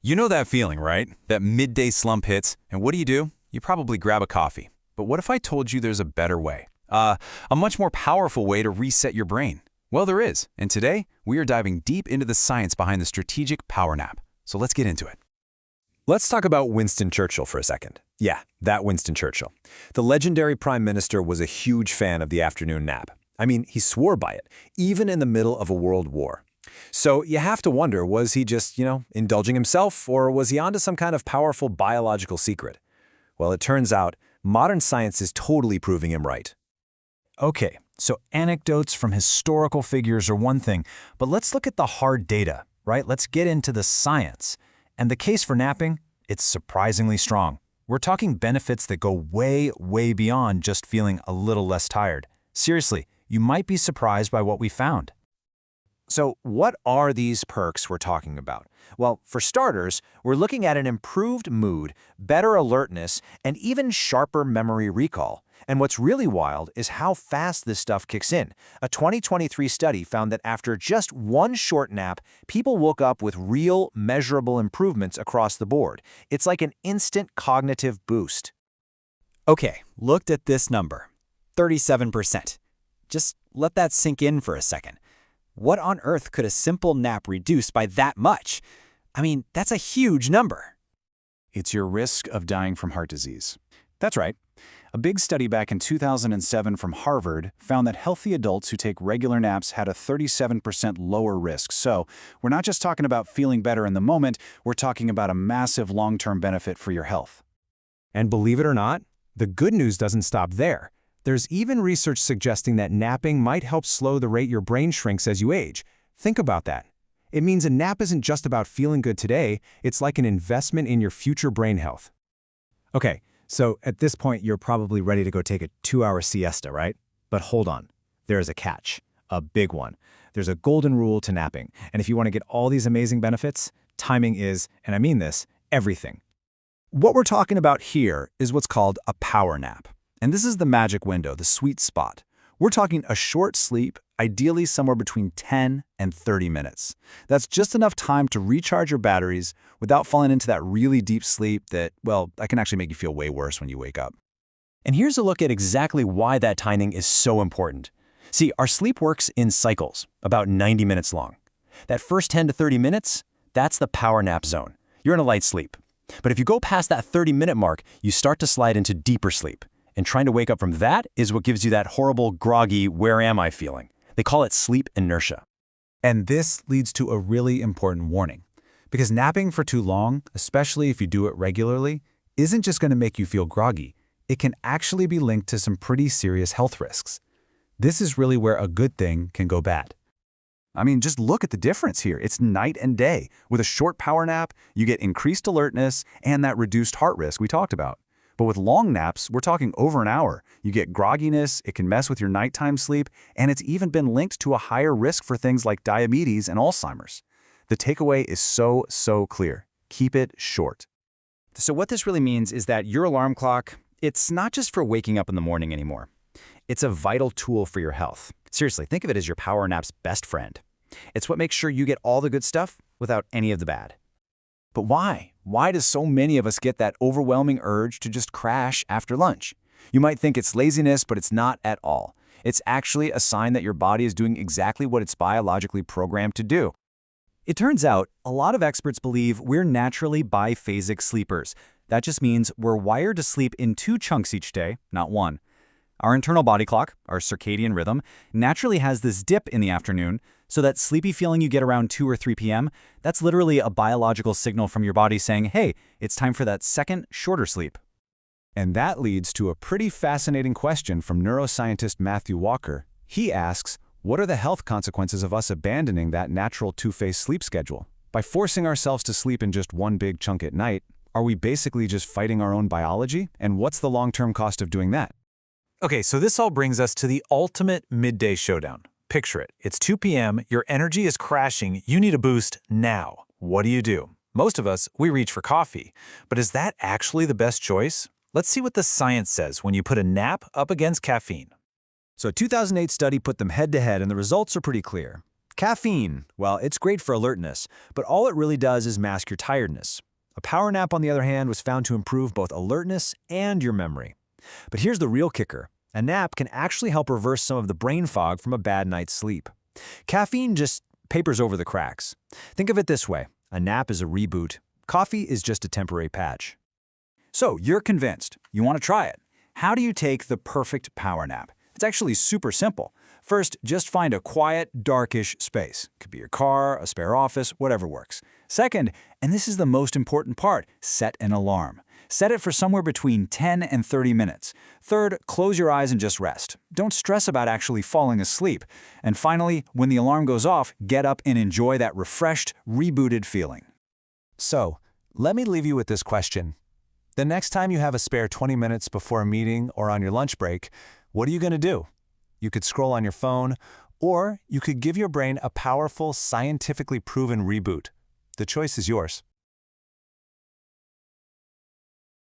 You know that feeling, right? That midday slump hits, and what do? You probably grab a coffee. But what if I told you there's a better way? A much more powerful way to reset your brain. Well, there is, and today we are diving deep into the science behind the strategic power nap. So let's get into it. Let's talk about Winston Churchill for a second. Yeah, that Winston Churchill. The legendary prime minister was a huge fan of the afternoon nap. I mean, he swore by it, even in the middle of a world war. So you have to wonder, was he just, indulging himself, or was he onto some kind of powerful biological secret? Well, it turns out modern science is totally proving him right. Okay, so anecdotes from historical figures are one thing, but let's look at the hard data, right? Let's get into the science. And the case for napping, it's surprisingly strong. We're talking benefits that go way, way beyond just feeling a little less tired. Seriously, you might be surprised by what we found. So what are these perks we're talking about? Well, for starters, we're looking at an improved mood, better alertness, and even sharper memory recall. And what's really wild is how fast this stuff kicks in. A 2023 study found that after just one short nap, people woke up with real, measurable improvements across the board. It's like an instant cognitive boost. Okay, looked at this number, 37%. Just let that sink in for a second. What on earth could a simple nap reduce by that much? I mean, that's a huge number. It's your risk of dying from heart disease. That's right. A big study back in 2007 from Harvard found that healthy adults who take regular naps had a 37% lower risk. So we're not just talking about feeling better in the moment, we're talking about a massive long-term benefit for your health. And believe it or not, the good news doesn't stop there. There's even research suggesting that napping might help slow the rate your brain shrinks as you age. Think about that. It means a nap isn't just about feeling good today, it's like an investment in your future brain health. Okay, so at this point you're probably ready to go take a 2-hour siesta, right? But hold on, there is a catch, a big one. There's a golden rule to napping, and if you want to get all these amazing benefits, timing is, and I mean this, everything. What we're talking about here is what's called a power nap. And this is the magic window, the sweet spot. We're talking a short sleep, ideally somewhere between 10 and 30 minutes. That's just enough time to recharge your batteries without falling into that really deep sleep that, well, that can actually make you feel way worse when you wake up. And here's a look at exactly why that timing is so important. See, our sleep works in cycles, about 90 minutes long. That first 10 to 30 minutes, that's the power nap zone. You're in a light sleep. But if you go past that 30-minute mark, you start to slide into deeper sleep. And trying to wake up from that is what gives you that horrible, groggy, where am I feeling. They call it sleep inertia. And this leads to a really important warning. Because napping for too long, especially if you do it regularly, isn't just going to make you feel groggy. It can actually be linked to some pretty serious health risks. This is really where a good thing can go bad. I mean, just look at the difference here. It's night and day. With a short power nap, you get increased alertness and that reduced heart risk we talked about. But with long naps, we're talking over an hour. You get grogginess, it can mess with your nighttime sleep, and it's even been linked to a higher risk for things like diabetes and Alzheimer's. The takeaway is so clear. Keep it short. So what this really means is that your alarm clock, it's not just for waking up in the morning anymore. It's a vital tool for your health. Seriously, think of it as your power nap's best friend. It's what makes sure you get all the good stuff without any of the bad. But why? Why does so many of us get that overwhelming urge to just crash after lunch? You might think it's laziness, but it's not at all. It's actually a sign that your body is doing exactly what it's biologically programmed to do. It turns out, a lot of experts believe we're naturally biphasic sleepers. That just means we're wired to sleep in 2 chunks each day, not one. Our internal body clock, our circadian rhythm, naturally has this dip in the afternoon, so that sleepy feeling you get around 2 or 3 p.m., that's literally a biological signal from your body saying, hey, it's time for that second, shorter sleep. And that leads to a pretty fascinating question from neuroscientist Matthew Walker. He asks, what are the health consequences of us abandoning that natural two-phase sleep schedule? By forcing ourselves to sleep in just one big chunk at night, are we basically just fighting our own biology? And what's the long-term cost of doing that? Okay, so this all brings us to the ultimate midday showdown. Picture it. It's 2 p.m., your energy is crashing, you need a boost now. What do? Most of us, we reach for coffee. But is that actually the best choice? Let's see what the science says when you put a nap up against caffeine. So a 2008 study put them head-to-head, and the results are pretty clear. Caffeine, well, it's great for alertness, but all it really does is mask your tiredness. A power nap, on the other hand, was found to improve both alertness and your memory. But here's the real kicker. A nap can actually help reverse some of the brain fog from a bad night's sleep. Caffeine just papers over the cracks. Think of it this way. A nap is a reboot. Coffee is just a temporary patch. So you're convinced. You want to try it. How do you take the perfect power nap? It's actually super simple. First, just find a quiet, darkish space. Could be your car, a spare office, whatever works. Second, and this is the most important part, set an alarm. Set it for somewhere between 10 and 30 minutes. Third, close your eyes and just rest. Don't stress about actually falling asleep. And finally, when the alarm goes off, get up and enjoy that refreshed, rebooted feeling. So, let me leave you with this question. The next time you have a spare 20 minutes before a meeting or on your lunch break, what are you going to do? You could scroll on your phone, or you could give your brain a powerful, scientifically proven reboot. The choice is yours.